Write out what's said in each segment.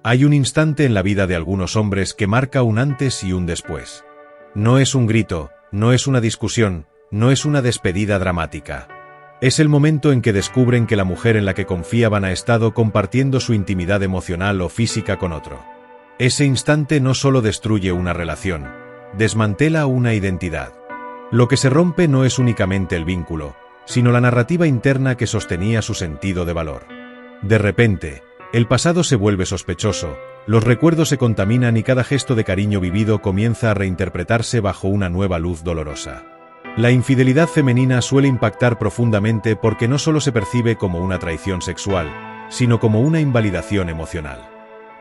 Hay un instante en la vida de algunos hombres que marca un antes y un después. No es un grito, no es una discusión, no es una despedida dramática. Es el momento en que descubren que la mujer en la que confiaban ha estado compartiendo su intimidad emocional o física con otro. Ese instante no solo destruye una relación, desmantela una identidad. Lo que se rompe no es únicamente el vínculo, sino la narrativa interna que sostenía su sentido de valor. De repente, el pasado se vuelve sospechoso, los recuerdos se contaminan y cada gesto de cariño vivido comienza a reinterpretarse bajo una nueva luz dolorosa. La infidelidad femenina suele impactar profundamente porque no solo se percibe como una traición sexual, sino como una invalidación emocional.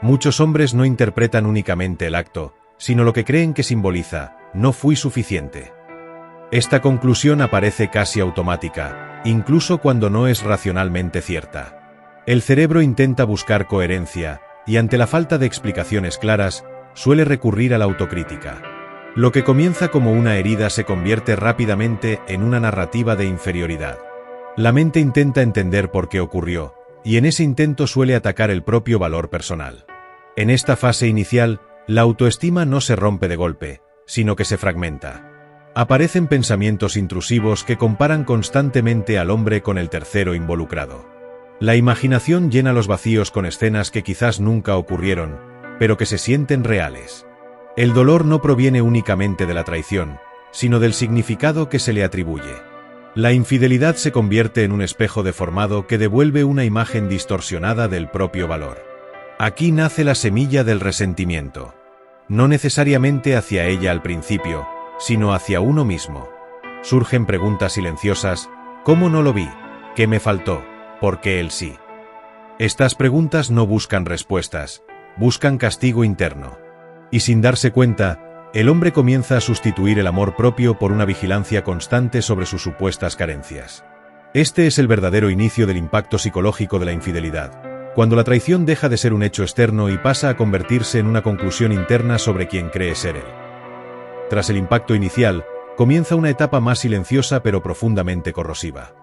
Muchos hombres no interpretan únicamente el acto, sino lo que creen que simboliza: no fui suficiente. Esta conclusión aparece casi automática, incluso cuando no es racionalmente cierta. El cerebro intenta buscar coherencia, y ante la falta de explicaciones claras, suele recurrir a la autocrítica. Lo que comienza como una herida se convierte rápidamente en una narrativa de inferioridad. La mente intenta entender por qué ocurrió, y en ese intento suele atacar el propio valor personal. En esta fase inicial, la autoestima no se rompe de golpe, sino que se fragmenta. Aparecen pensamientos intrusivos que comparan constantemente al hombre con el tercero involucrado. La imaginación llena los vacíos con escenas que quizás nunca ocurrieron, pero que se sienten reales. El dolor no proviene únicamente de la traición, sino del significado que se le atribuye. La infidelidad se convierte en un espejo deformado que devuelve una imagen distorsionada del propio valor. Aquí nace la semilla del resentimiento. No necesariamente hacia ella al principio, sino hacia uno mismo. Surgen preguntas silenciosas: ¿cómo no lo vi? ¿Qué me faltó? ¿Por qué él sí? Estas preguntas no buscan respuestas, buscan castigo interno. Y sin darse cuenta, el hombre comienza a sustituir el amor propio por una vigilancia constante sobre sus supuestas carencias. Este es el verdadero inicio del impacto psicológico de la infidelidad, cuando la traición deja de ser un hecho externo y pasa a convertirse en una conclusión interna sobre quien cree ser él. Tras el impacto inicial, comienza una etapa más silenciosa pero profundamente corrosiva.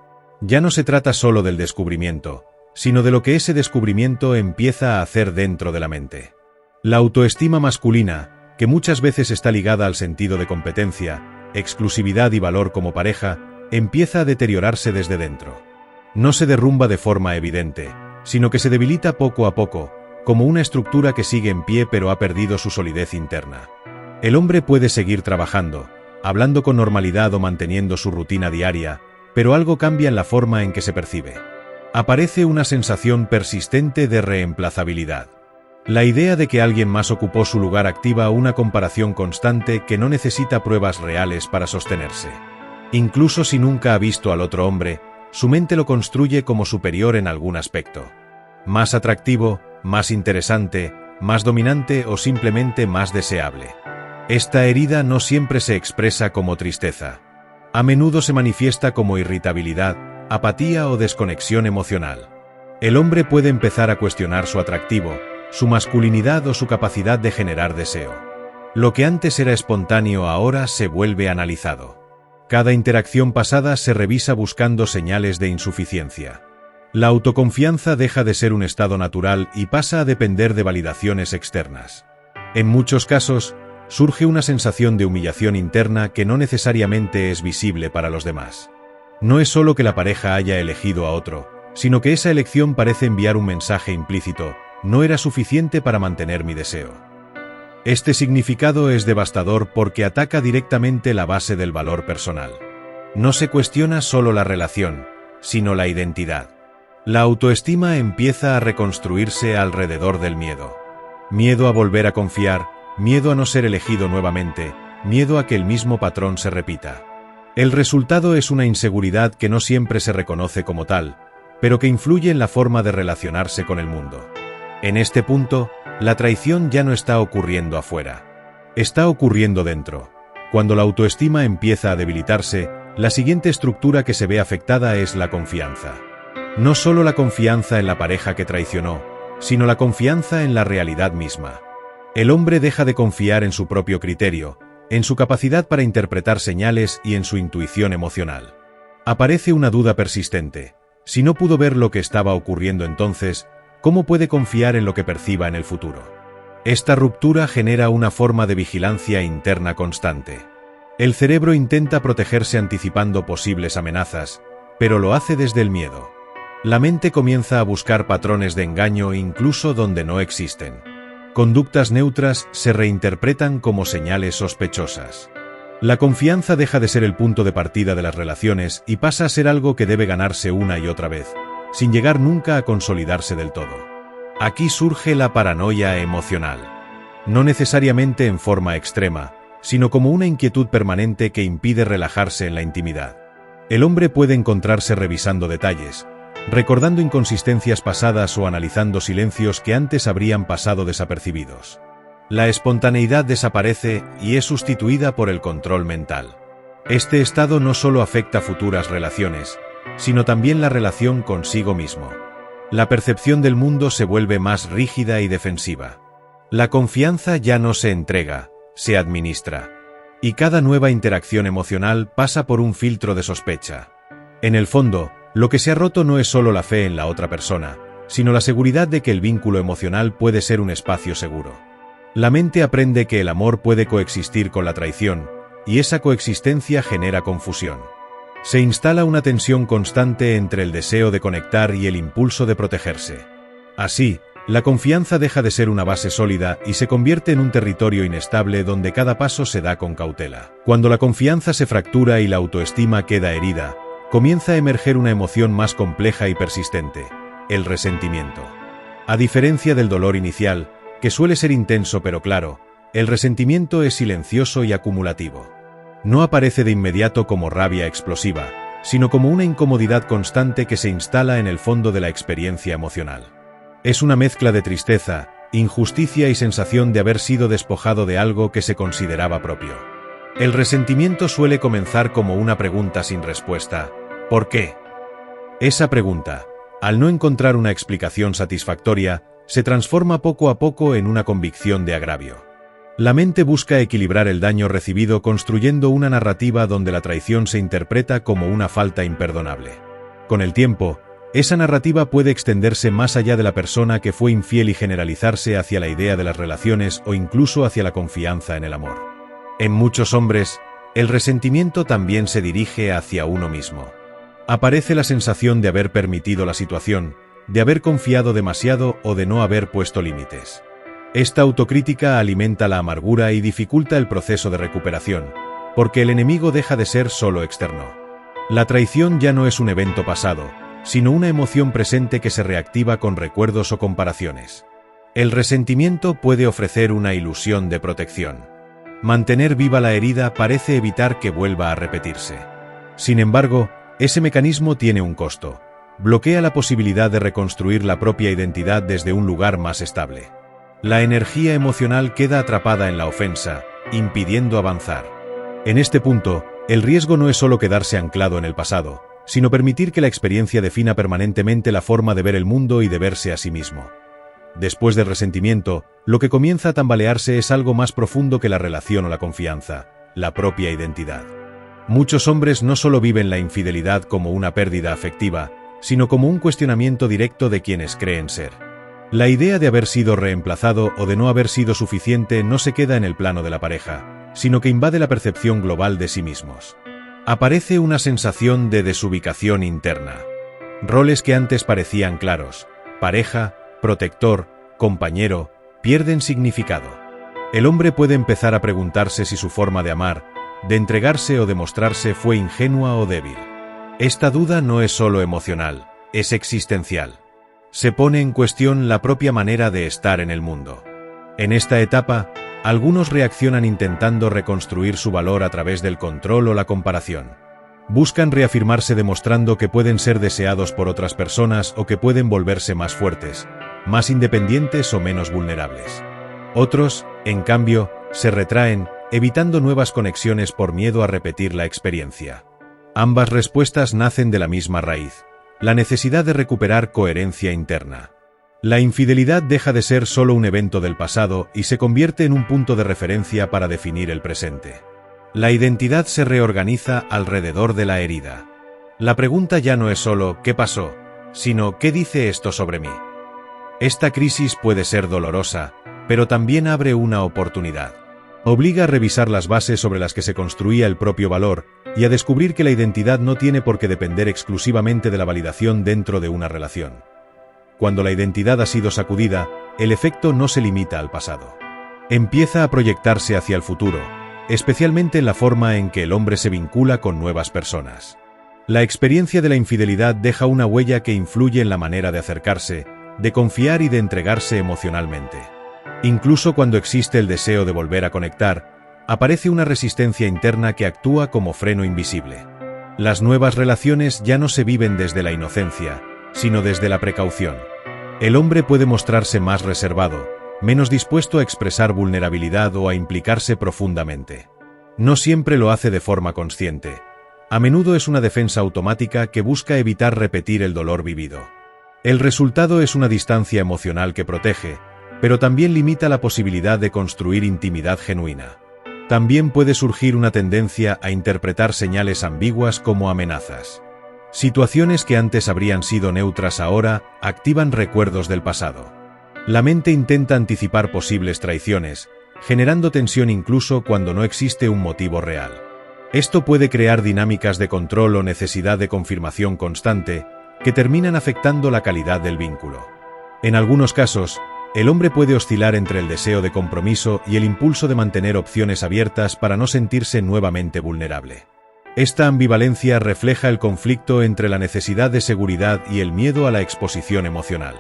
Ya no se trata solo del descubrimiento, sino de lo que ese descubrimiento empieza a hacer dentro de la mente. La autoestima masculina, que muchas veces está ligada al sentido de competencia, exclusividad y valor como pareja, empieza a deteriorarse desde dentro. No se derrumba de forma evidente, sino que se debilita poco a poco, como una estructura que sigue en pie pero ha perdido su solidez interna. El hombre puede seguir trabajando, hablando con normalidad o manteniendo su rutina diaria, pero algo cambia en la forma en que se percibe. Aparece una sensación persistente de reemplazabilidad. La idea de que alguien más ocupó su lugar activa una comparación constante que no necesita pruebas reales para sostenerse. Incluso si nunca ha visto al otro hombre, su mente lo construye como superior en algún aspecto. Más atractivo, más interesante, más dominante o simplemente más deseable. Esta herida no siempre se expresa como tristeza. A menudo se manifiesta como irritabilidad, apatía o desconexión emocional. El hombre puede empezar a cuestionar su atractivo, su masculinidad o su capacidad de generar deseo. Lo que antes era espontáneo ahora se vuelve analizado. Cada interacción pasada se revisa buscando señales de insuficiencia. La autoconfianza deja de ser un estado natural y pasa a depender de validaciones externas. En muchos casos, surge una sensación de humillación interna que no necesariamente es visible para los demás. No es solo que la pareja haya elegido a otro, sino que esa elección parece enviar un mensaje implícito: no era suficiente para mantener mi deseo. Este significado es devastador porque ataca directamente la base del valor personal. No se cuestiona solo la relación, sino la identidad. La autoestima empieza a reconstruirse alrededor del miedo. Miedo a volver a confiar, miedo a no ser elegido nuevamente, miedo a que el mismo patrón se repita. El resultado es una inseguridad que no siempre se reconoce como tal, pero que influye en la forma de relacionarse con el mundo. En este punto, la traición ya no está ocurriendo afuera. Está ocurriendo dentro. Cuando la autoestima empieza a debilitarse, la siguiente estructura que se ve afectada es la confianza. No solo la confianza en la pareja que traicionó, sino la confianza en la realidad misma. El hombre deja de confiar en su propio criterio, en su capacidad para interpretar señales y en su intuición emocional. Aparece una duda persistente. Si no pudo ver lo que estaba ocurriendo entonces, ¿cómo puede confiar en lo que perciba en el futuro? Esta ruptura genera una forma de vigilancia interna constante. El cerebro intenta protegerse anticipando posibles amenazas, pero lo hace desde el miedo. La mente comienza a buscar patrones de engaño incluso donde no existen. Conductas neutras se reinterpretan como señales sospechosas. La confianza deja de ser el punto de partida de las relaciones y pasa a ser algo que debe ganarse una y otra vez, sin llegar nunca a consolidarse del todo. Aquí surge la paranoia emocional. No necesariamente en forma extrema, sino como una inquietud permanente que impide relajarse en la intimidad. El hombre puede encontrarse revisando detalles, recordando inconsistencias pasadas o analizando silencios que antes habrían pasado desapercibidos. La espontaneidad desaparece y es sustituida por el control mental. Este estado no solo afecta futuras relaciones, sino también la relación consigo mismo. La percepción del mundo se vuelve más rígida y defensiva. La confianza ya no se entrega, se administra. Y cada nueva interacción emocional pasa por un filtro de sospecha. En el fondo, lo que se ha roto no es solo la fe en la otra persona, sino la seguridad de que el vínculo emocional puede ser un espacio seguro. La mente aprende que el amor puede coexistir con la traición, y esa coexistencia genera confusión. Se instala una tensión constante entre el deseo de conectar y el impulso de protegerse. Así, la confianza deja de ser una base sólida y se convierte en un territorio inestable donde cada paso se da con cautela. Cuando la confianza se fractura y la autoestima queda herida, comienza a emerger una emoción más compleja y persistente: el resentimiento. A diferencia del dolor inicial, que suele ser intenso pero claro, el resentimiento es silencioso y acumulativo. No aparece de inmediato como rabia explosiva, sino como una incomodidad constante que se instala en el fondo de la experiencia emocional. Es una mezcla de tristeza, injusticia y sensación de haber sido despojado de algo que se consideraba propio. El resentimiento suele comenzar como una pregunta sin respuesta: ¿por qué? Esa pregunta, al no encontrar una explicación satisfactoria, se transforma poco a poco en una convicción de agravio. La mente busca equilibrar el daño recibido construyendo una narrativa donde la traición se interpreta como una falta imperdonable. Con el tiempo, esa narrativa puede extenderse más allá de la persona que fue infiel y generalizarse hacia la idea de las relaciones o incluso hacia la confianza en el amor. En muchos hombres, el resentimiento también se dirige hacia uno mismo. Aparece la sensación de haber permitido la situación, de haber confiado demasiado o de no haber puesto límites. Esta autocrítica alimenta la amargura y dificulta el proceso de recuperación, porque el enemigo deja de ser solo externo. La traición ya no es un evento pasado, sino una emoción presente que se reactiva con recuerdos o comparaciones. El resentimiento puede ofrecer una ilusión de protección. Mantener viva la herida parece evitar que vuelva a repetirse. Sin embargo, ese mecanismo tiene un costo. Bloquea la posibilidad de reconstruir la propia identidad desde un lugar más estable. La energía emocional queda atrapada en la ofensa, impidiendo avanzar. En este punto, el riesgo no es solo quedarse anclado en el pasado, sino permitir que la experiencia defina permanentemente la forma de ver el mundo y de verse a sí mismo. Después del resentimiento, lo que comienza a tambalearse es algo más profundo que la relación o la confianza: la propia identidad. Muchos hombres no solo viven la infidelidad como una pérdida afectiva, sino como un cuestionamiento directo de quienes creen ser. La idea de haber sido reemplazado o de no haber sido suficiente no se queda en el plano de la pareja, sino que invade la percepción global de sí mismos. Aparece una sensación de desubicación interna. Roles que antes parecían claros: pareja, protector, compañero, pierden significado. El hombre puede empezar a preguntarse si su forma de amar, de entregarse o de mostrarse fue ingenua o débil. Esta duda no es solo emocional, es existencial. Se pone en cuestión la propia manera de estar en el mundo. En esta etapa, algunos reaccionan intentando reconstruir su valor a través del control o la comparación. Buscan reafirmarse demostrando que pueden ser deseados por otras personas o que pueden volverse más fuertes, más independientes o menos vulnerables. Otros, en cambio, se retraen, evitando nuevas conexiones por miedo a repetir la experiencia. Ambas respuestas nacen de la misma raíz: la necesidad de recuperar coherencia interna. La infidelidad deja de ser solo un evento del pasado y se convierte en un punto de referencia para definir el presente. La identidad se reorganiza alrededor de la herida. La pregunta ya no es solo ¿qué pasó?, sino ¿qué dice esto sobre mí? Esta crisis puede ser dolorosa, pero también abre una oportunidad. Obliga a revisar las bases sobre las que se construía el propio valor y a descubrir que la identidad no tiene por qué depender exclusivamente de la validación dentro de una relación. Cuando la identidad ha sido sacudida, el efecto no se limita al pasado. Empieza a proyectarse hacia el futuro, especialmente en la forma en que el hombre se vincula con nuevas personas. La experiencia de la infidelidad deja una huella que influye en la manera de acercarse, de confiar y de entregarse emocionalmente. Incluso cuando existe el deseo de volver a conectar, aparece una resistencia interna que actúa como freno invisible. Las nuevas relaciones ya no se viven desde la inocencia, sino desde la precaución. El hombre puede mostrarse más reservado, menos dispuesto a expresar vulnerabilidad o a implicarse profundamente. No siempre lo hace de forma consciente. A menudo es una defensa automática que busca evitar repetir el dolor vivido. El resultado es una distancia emocional que protege, pero también limita la posibilidad de construir intimidad genuina. También puede surgir una tendencia a interpretar señales ambiguas como amenazas. Situaciones que antes habrían sido neutras ahora activan recuerdos del pasado. La mente intenta anticipar posibles traiciones, generando tensión incluso cuando no existe un motivo real. Esto puede crear dinámicas de control o necesidad de confirmación constante que terminan afectando la calidad del vínculo. En algunos casos, el hombre puede oscilar entre el deseo de compromiso y el impulso de mantener opciones abiertas para no sentirse nuevamente vulnerable. Esta ambivalencia refleja el conflicto entre la necesidad de seguridad y el miedo a la exposición emocional.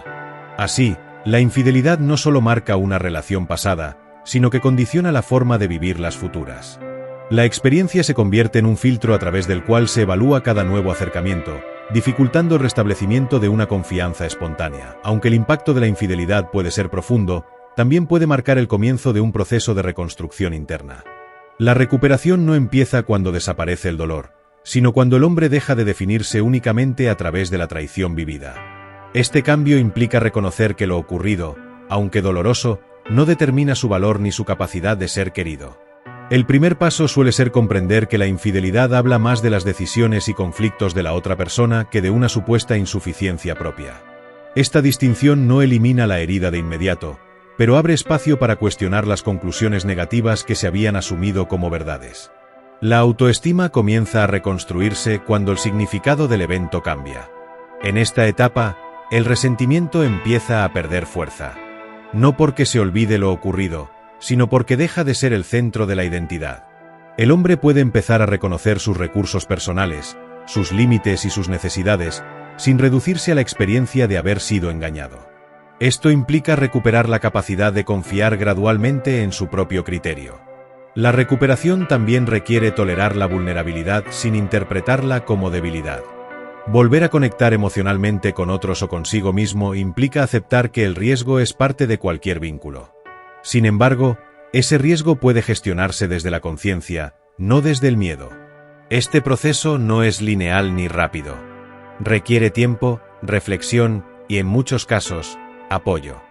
Así, la infidelidad no solo marca una relación pasada, sino que condiciona la forma de vivir las futuras. La experiencia se convierte en un filtro a través del cual se evalúa cada nuevo acercamiento, dificultando el restablecimiento de una confianza espontánea. Aunque el impacto de la infidelidad puede ser profundo, también puede marcar el comienzo de un proceso de reconstrucción interna. La recuperación no empieza cuando desaparece el dolor, sino cuando el hombre deja de definirse únicamente a través de la traición vivida. Este cambio implica reconocer que lo ocurrido, aunque doloroso, no determina su valor ni su capacidad de ser querido. El primer paso suele ser comprender que la infidelidad habla más de las decisiones y conflictos de la otra persona que de una supuesta insuficiencia propia. Esta distinción no elimina la herida de inmediato, pero abre espacio para cuestionar las conclusiones negativas que se habían asumido como verdades. La autoestima comienza a reconstruirse cuando el significado del evento cambia. En esta etapa, el resentimiento empieza a perder fuerza. No porque se olvide lo ocurrido, sino porque deja de ser el centro de la identidad. El hombre puede empezar a reconocer sus recursos personales, sus límites y sus necesidades, sin reducirse a la experiencia de haber sido engañado. Esto implica recuperar la capacidad de confiar gradualmente en su propio criterio. La recuperación también requiere tolerar la vulnerabilidad sin interpretarla como debilidad. Volver a conectar emocionalmente con otros o consigo mismo implica aceptar que el riesgo es parte de cualquier vínculo. Sin embargo, ese riesgo puede gestionarse desde la conciencia, no desde el miedo. Este proceso no es lineal ni rápido. Requiere tiempo, reflexión y, en muchos casos, apoyo.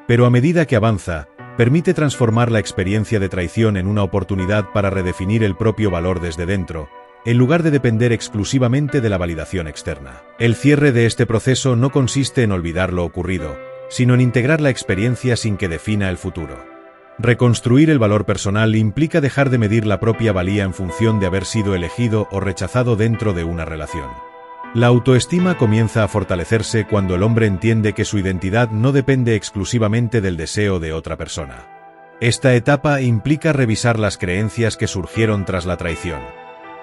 Pero a medida que avanza, permite transformar la experiencia de traición en una oportunidad para redefinir el propio valor desde dentro, en lugar de depender exclusivamente de la validación externa. El cierre de este proceso no consiste en olvidar lo ocurrido, sino en integrar la experiencia sin que defina el futuro. Reconstruir el valor personal implica dejar de medir la propia valía en función de haber sido elegido o rechazado dentro de una relación. La autoestima comienza a fortalecerse cuando el hombre entiende que su identidad no depende exclusivamente del deseo de otra persona. Esta etapa implica revisar las creencias que surgieron tras la traición.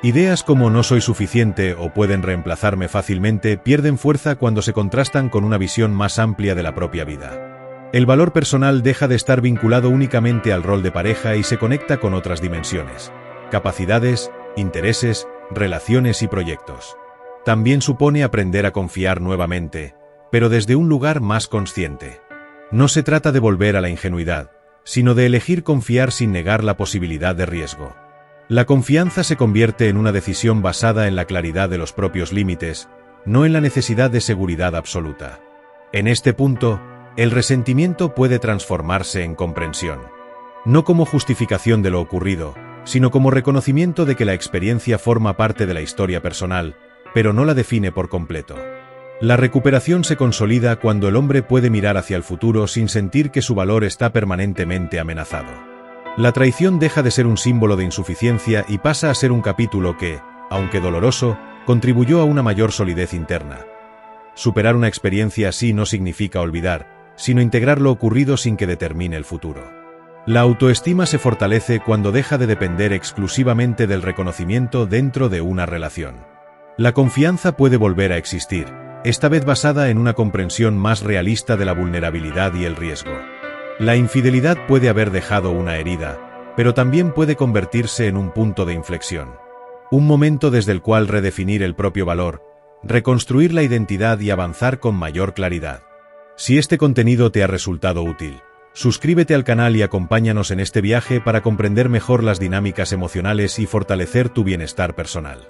Ideas como no soy suficiente o pueden reemplazarme fácilmente pierden fuerza cuando se contrastan con una visión más amplia de la propia vida. El valor personal deja de estar vinculado únicamente al rol de pareja y se conecta con otras dimensiones: capacidades, intereses, relaciones y proyectos. También supone aprender a confiar nuevamente, pero desde un lugar más consciente. No se trata de volver a la ingenuidad, sino de elegir confiar sin negar la posibilidad de riesgo. La confianza se convierte en una decisión basada en la claridad de los propios límites, no en la necesidad de seguridad absoluta. En este punto, el resentimiento puede transformarse en comprensión. No como justificación de lo ocurrido, sino como reconocimiento de que la experiencia forma parte de la historia personal, pero no la define por completo. La recuperación se consolida cuando el hombre puede mirar hacia el futuro sin sentir que su valor está permanentemente amenazado. La traición deja de ser un símbolo de insuficiencia y pasa a ser un capítulo que, aunque doloroso, contribuyó a una mayor solidez interna. Superar una experiencia así no significa olvidar, sino integrar lo ocurrido sin que determine el futuro. La autoestima se fortalece cuando deja de depender exclusivamente del reconocimiento dentro de una relación. La confianza puede volver a existir, esta vez basada en una comprensión más realista de la vulnerabilidad y el riesgo. La infidelidad puede haber dejado una herida, pero también puede convertirse en un punto de inflexión. Un momento desde el cual redefinir el propio valor, reconstruir la identidad y avanzar con mayor claridad. Si este contenido te ha resultado útil, suscríbete al canal y acompáñanos en este viaje para comprender mejor las dinámicas emocionales y fortalecer tu bienestar personal.